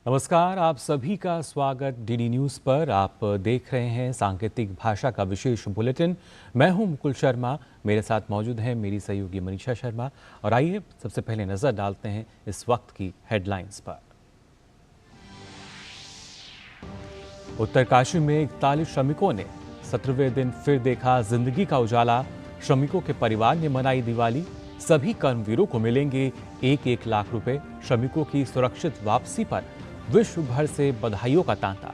नमस्कार, आप सभी का स्वागत डीडी न्यूज़ पर। आप देख रहे हैं सांकेतिक भाषा का विशेष बुलेटिन। मैं हूं मुकुल शर्मा, मेरे साथ मौजूद है मेरी सहयोगी मनीषा शर्मा। और आइए सबसे पहले नजर डालते हैं इस वक्त की हेडलाइंस पर। उत्तरकाशी में 41 श्रमिकों ने 17वें दिन फिर देखा जिंदगी का उजाला। श्रमिकों के परिवार ने मनाई दिवाली। सभी कर्मवीरों को मिलेंगे 1-1 लाख रुपए। श्रमिकों की सुरक्षित वापसी पर विश्व भर से बधाइयों का तांता।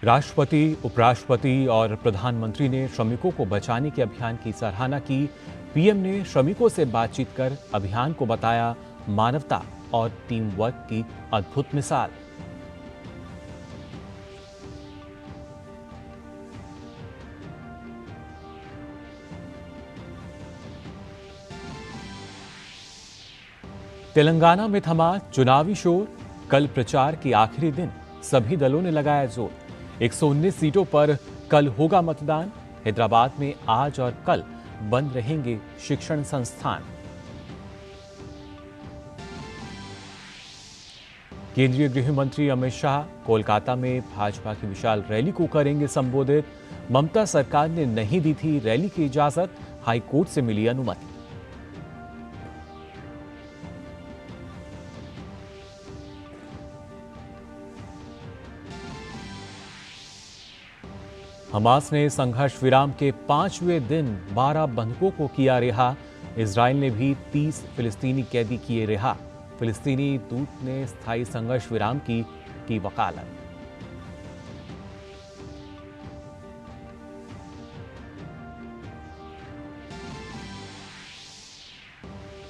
राष्ट्रपति, उपराष्ट्रपति और प्रधानमंत्री ने श्रमिकों को बचाने के अभियान की सराहना की। पीएम ने श्रमिकों से बातचीत कर अभियान को बताया मानवता और टीम वर्क की अद्भुत मिसाल। तेलंगाना में थमा चुनावी शोर। कल प्रचार के आखिरी दिन सभी दलों ने लगाया जोर। 119 सीटों पर कल होगा मतदान। हैदराबाद में आज और कल बंद रहेंगे शिक्षण संस्थान। केंद्रीय गृह मंत्री अमित शाह कोलकाता में भाजपा की विशाल रैली को करेंगे संबोधित। ममता सरकार ने नहीं दी थी रैली की इजाजत, हाईकोर्ट से मिली अनुमति। हमास ने संघर्ष विराम के 5वें दिन 12 बंधकों को किया रिहा। इजराइल ने भी 30 फिलिस्तीनी कैदी किए रिहा। फिलिस्तीनी दूत ने स्थायी संघर्ष विराम की वकालत।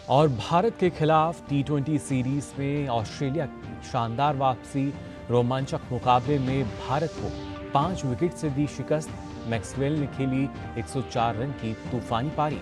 और भारत के खिलाफ T20 सीरीज में ऑस्ट्रेलिया की शानदार वापसी। रोमांचक मुकाबले में भारत को 5 विकेट से दी शिकस्त। मैक्सवेल ने खेली 104 रन की तूफानी पारी।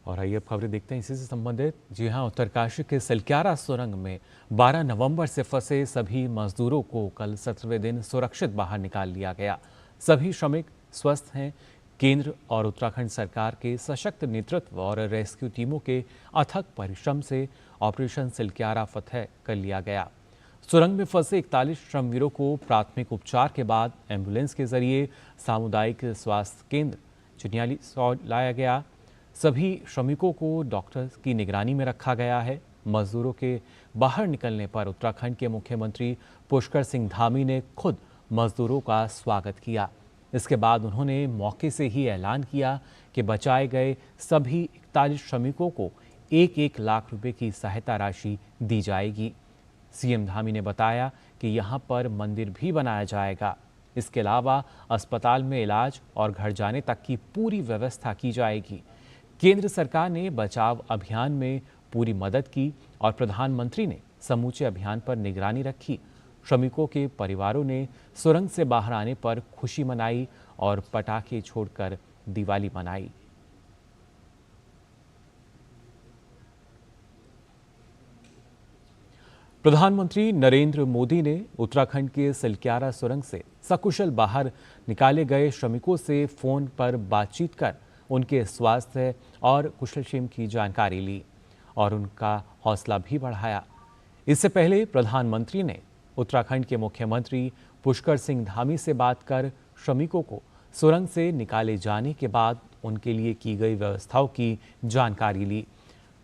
और आइए अब खबरें देखते हैं इसी से संबंधित। जी हां, उत्तरकाशी के सिलक्यारा सुरंग में 12 नवंबर से फंसे सभी मजदूरों को कल 17वें दिन सुरक्षित बाहर निकाल लिया गया। सभी श्रमिक स्वस्थ हैं। केंद्र और उत्तराखंड सरकार के सशक्त नेतृत्व और रेस्क्यू टीमों के अथक परिश्रम से ऑपरेशन सिलक्यारा फतह कर लिया गया। सुरंग में फंसे 41 श्रमवीरों को प्राथमिक उपचार के बाद एम्बुलेंस के जरिए सामुदायिक स्वास्थ्य केंद्र चिन्याली लाया गया। सभी श्रमिकों को डॉक्टर्स की निगरानी में रखा गया है। मजदूरों के बाहर निकलने पर उत्तराखंड के मुख्यमंत्री पुष्कर सिंह धामी ने खुद मजदूरों का स्वागत किया। इसके बाद उन्होंने मौके से ही ऐलान किया कि बचाए गए सभी 41 श्रमिकों को 1-1 लाख रुपए की सहायता राशि दी जाएगी। सीएम धामी ने बताया कि यहां पर मंदिर भी बनाया जाएगा। इसके अलावा अस्पताल में इलाज और घर जाने तक की पूरी व्यवस्था की जाएगी। केंद्र सरकार ने बचाव अभियान में पूरी मदद की और प्रधानमंत्री ने समूचे अभियान पर निगरानी रखी। श्रमिकों के परिवारों ने सुरंग से बाहर आने पर खुशी मनाई और पटाखे छोड़कर दिवाली मनाई। प्रधानमंत्री नरेंद्र मोदी ने उत्तराखंड के सिलक्यारा सुरंग से सकुशल बाहर निकाले गए श्रमिकों से फोन पर बातचीत कर उनके स्वास्थ्य और कुशलक्षेम की जानकारी ली। और उनका हौसला भी बढ़ाया। इससे पहले प्रधानमंत्री ने उत्तराखंड के मुख्यमंत्री पुष्कर सिंह धामी से बात कर श्रमिकों को सुरंग से निकाले जाने के बाद उनके लिए की गई व्यवस्थाओं की जानकारी ली।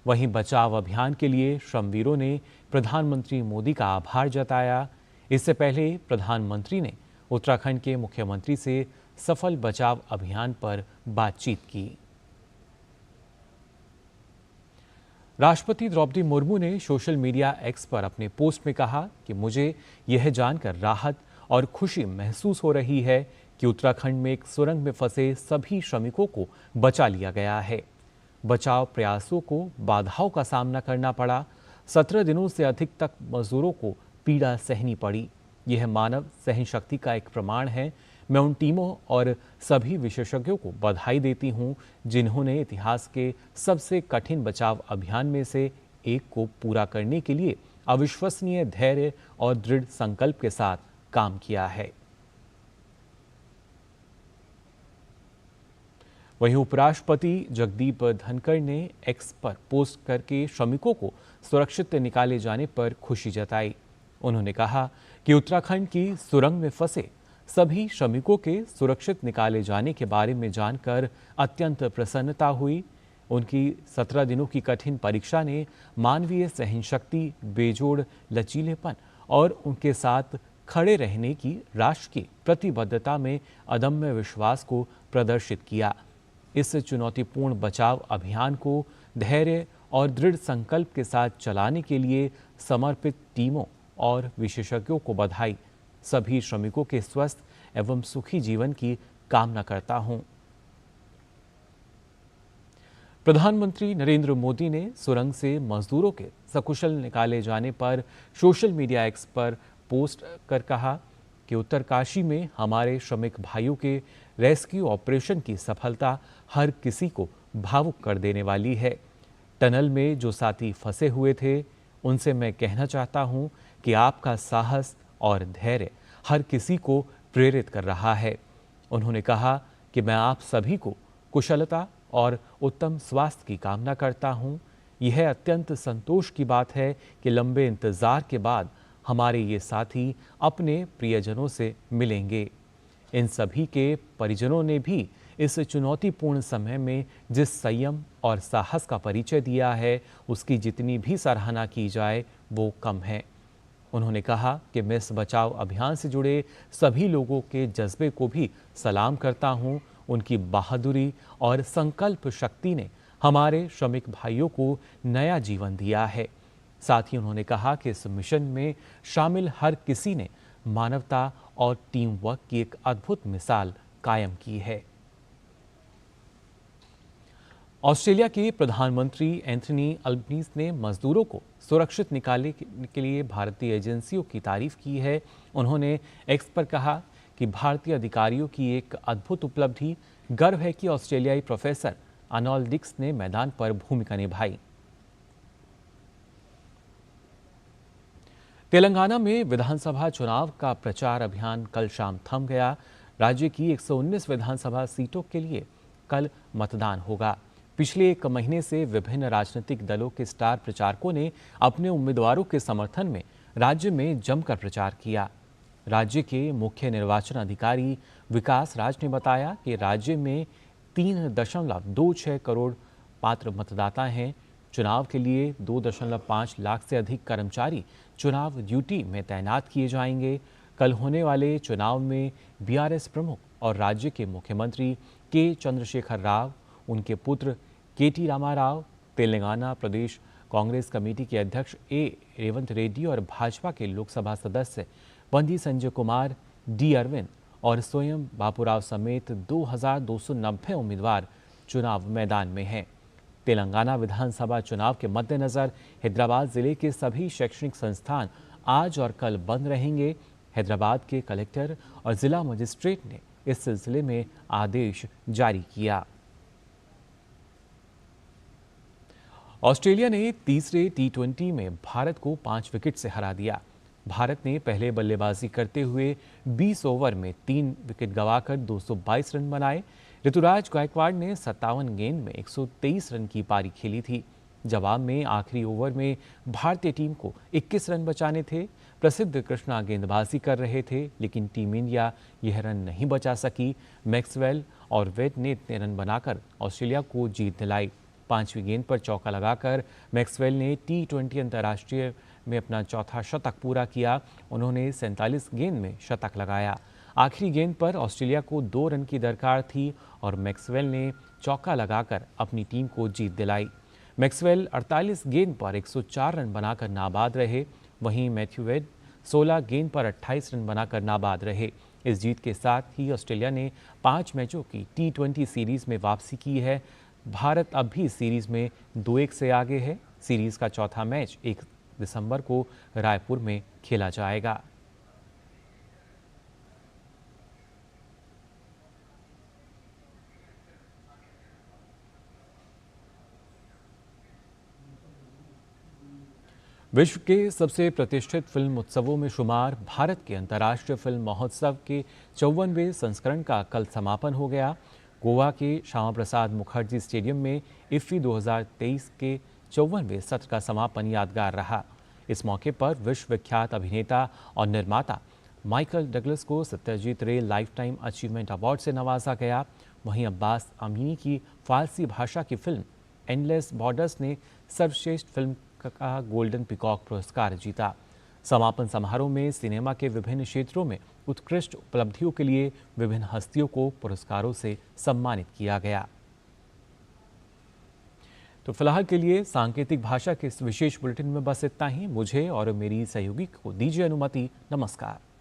वहीं बचाव अभियान के लिए श्रमवीरों ने प्रधानमंत्री मोदी का आभार जताया। इससे पहले प्रधानमंत्री ने उत्तराखंड के मुख्यमंत्री से सफल बचाव अभियान पर बातचीत की। राष्ट्रपति द्रौपदी मुर्मू ने सोशल मीडिया एक्स पर अपने पोस्ट में कहा कि मुझे यह जानकर राहत और खुशी महसूस हो रही है कि उत्तराखंड में एक सुरंग में फंसे सभी श्रमिकों को बचा लिया गया है। बचाव प्रयासों को बाधाओं का सामना करना पड़ा। 17 दिनों से अधिक तक मजदूरों को पीड़ा सहनी पड़ी। यह मानव सहन शक्ति का एक प्रमाण है। मैं उन टीमों और सभी विशेषज्ञों को बधाई देती हूं जिन्होंने इतिहास के सबसे कठिन बचाव अभियान में से एक को पूरा करने के लिए अविश्वसनीय धैर्य और दृढ़ संकल्प के साथ काम किया है। वहीं उपराष्ट्रपति जगदीप धनखड़ ने एक्स पर पोस्ट करके श्रमिकों को सुरक्षित निकाले जाने पर खुशी जताई। उन्होंने कहा कि उत्तराखंड की सुरंग में फंसे सभी श्रमिकों के सुरक्षित निकाले जाने के बारे में जानकर अत्यंत प्रसन्नता हुई। उनकी 17 दिनों की कठिन परीक्षा ने मानवीय सहनशक्ति, बेजोड़ लचीलेपन और उनके साथ खड़े रहने की राष्ट्र की प्रतिबद्धता में अदम्य विश्वास को प्रदर्शित किया। इस चुनौतीपूर्ण बचाव अभियान को धैर्य और दृढ़ संकल्प के साथ चलाने के लिए समर्पित टीमों और विशेषज्ञों को बधाई। सभी श्रमिकों के स्वस्थ एवं सुखी जीवन की कामना करता हूं। प्रधानमंत्री नरेंद्र मोदी ने सुरंग से मजदूरों के सकुशल निकाले जाने पर सोशल मीडिया एक्स पर पोस्ट कर कहा कि उत्तरकाशी में हमारे श्रमिक भाइयों के रेस्क्यू ऑपरेशन की सफलता हर किसी को भावुक कर देने वाली है। टनल में जो साथी फंसे हुए थे उनसे मैं कहना चाहता हूं कि आपका साहस और धैर्य हर किसी को प्रेरित कर रहा है। उन्होंने कहा कि मैं आप सभी को कुशलता और उत्तम स्वास्थ्य की कामना करता हूं। यह अत्यंत संतोष की बात है कि लंबे इंतजार के बाद हमारे ये साथी अपने प्रियजनों से मिलेंगे। इन सभी के परिजनों ने भी इस चुनौतीपूर्ण समय में जिस संयम और साहस का परिचय दिया है उसकी जितनी भी सराहना की जाए वो कम है। उन्होंने कहा कि मैं इस बचाव अभियान से जुड़े सभी लोगों के जज्बे को भी सलाम करता हूं। उनकी बहादुरी और संकल्प शक्ति ने हमारे श्रमिक भाइयों को नया जीवन दिया है। साथ ही उन्होंने कहा कि इस मिशन में शामिल हर किसी ने मानवता और टीम वर्क की एक अद्भुत मिसाल कायम की है। ऑस्ट्रेलिया के प्रधानमंत्री एंथनी अल्बनीज ने मजदूरों को सुरक्षित निकालने के लिए भारतीय एजेंसियों की तारीफ की है। उन्होंने एक्स पर कहा कि भारतीय अधिकारियों की एक अद्भुत उपलब्धि, गर्व है कि ऑस्ट्रेलियाई प्रोफेसर आर्नोल्ड डिक्स ने मैदान पर भूमिका निभाई। तेलंगाना में विधानसभा चुनाव का प्रचार अभियान कल शाम थम गया। राज्य की 119 विधानसभा सीटों के लिए कल मतदान होगा। पिछले एक महीने से विभिन्न राजनीतिक दलों के स्टार प्रचारकों ने अपने उम्मीदवारों के समर्थन में राज्य में जमकर प्रचार किया। राज्य के मुख्य निर्वाचन अधिकारी विकास राज ने बताया कि राज्य में 3.26 करोड़ पात्र मतदाता हैं। चुनाव के लिए 2.5 लाख से अधिक कर्मचारी चुनाव ड्यूटी में तैनात किए जाएंगे। कल होने वाले चुनाव में बीआरएस प्रमुख और राज्य के मुख्यमंत्री के चंद्रशेखर राव, उनके पुत्र केटी रामाराव, तेलंगाना प्रदेश कांग्रेस कमेटी के अध्यक्ष ए रेवंत रेड्डी और भाजपा के लोकसभा सदस्य बंदी संजय कुमार, डी अरविंद और स्वयं बापूराव समेत 2290 उम्मीदवार चुनाव मैदान में हैं। तेलंगाना विधानसभा चुनाव के मद्देनजर हैदराबाद जिले के सभी शैक्षणिक संस्थान आज और कल बंद रहेंगे। हैदराबाद के कलेक्टर और जिला मजिस्ट्रेट ने इस सिलसिले में आदेश जारी किया। ऑस्ट्रेलिया ने तीसरे टी20 में भारत को 5 विकेट से हरा दिया। भारत ने पहले बल्लेबाजी करते हुए 20 ओवर में 3 विकेट गंवाकर 222 रन बनाए। ऋतुराज गायकवाड़ ने 57 गेंद में 123 रन की पारी खेली थी। जवाब में आखिरी ओवर में भारतीय टीम को 21 रन बचाने थे। प्रसिद्ध कृष्णा गेंदबाजी कर रहे थे, लेकिन टीम इंडिया यह रन नहीं बचा सकी। मैक्सवेल और वेड ने इतने रन बनाकर ऑस्ट्रेलिया को जीत दिलाई। 5वीं गेंद पर चौका लगाकर मैक्सवेल ने T20 अंतर्राष्ट्रीय में अपना चौथा शतक पूरा किया। उन्होंने 47 गेंद में शतक लगाया। आखिरी गेंद पर ऑस्ट्रेलिया को 2 रन की दरकार थी और मैक्सवेल ने चौका लगाकर अपनी टीम को जीत दिलाई। मैक्सवेल 48 गेंद पर 104 रन बनाकर नाबाद रहे। वहीं मैथ्यू वेड 16 गेंद पर 28 रन बनाकर नाबाद रहे। इस जीत के साथ ही ऑस्ट्रेलिया ने 5 मैचों की T20 सीरीज में वापसी की है। भारत अब भी सीरीज में 2-1 से आगे है। सीरीज का चौथा मैच 1 दिसंबर को रायपुर में खेला जाएगा। विश्व के सबसे प्रतिष्ठित फिल्म उत्सवों में शुमार भारत के अंतर्राष्ट्रीय फिल्म महोत्सव के 54वें संस्करण का कल समापन हो गया। गोवा के श्यामा प्रसाद मुखर्जी स्टेडियम में इफ्फी 2023 के 54वें सत्र का समापन यादगार रहा। इस मौके पर विश्व विख्यात अभिनेता और निर्माता माइकल डगलस को सत्यजीत रे लाइफ टाइम अचीवमेंट अवार्ड से नवाजा गया। वहीं अब्बास अमीनी की फारसी भाषा की फिल्म एंडलेस बॉर्डर्स ने सर्वश्रेष्ठ फिल्म का गोल्डन पीकॉक पुरस्कार जीता। समापन समारोह में सिनेमा के विभिन्न क्षेत्रों में उत्कृष्ट उपलब्धियों के लिए विभिन्न हस्तियों को पुरस्कारों से सम्मानित किया गया। तो फिलहाल के लिए सांकेतिक भाषा के इस विशेष बुलेटिन में बस इतना ही। मुझे और मेरी सहयोगी को दीजिए अनुमति। नमस्कार।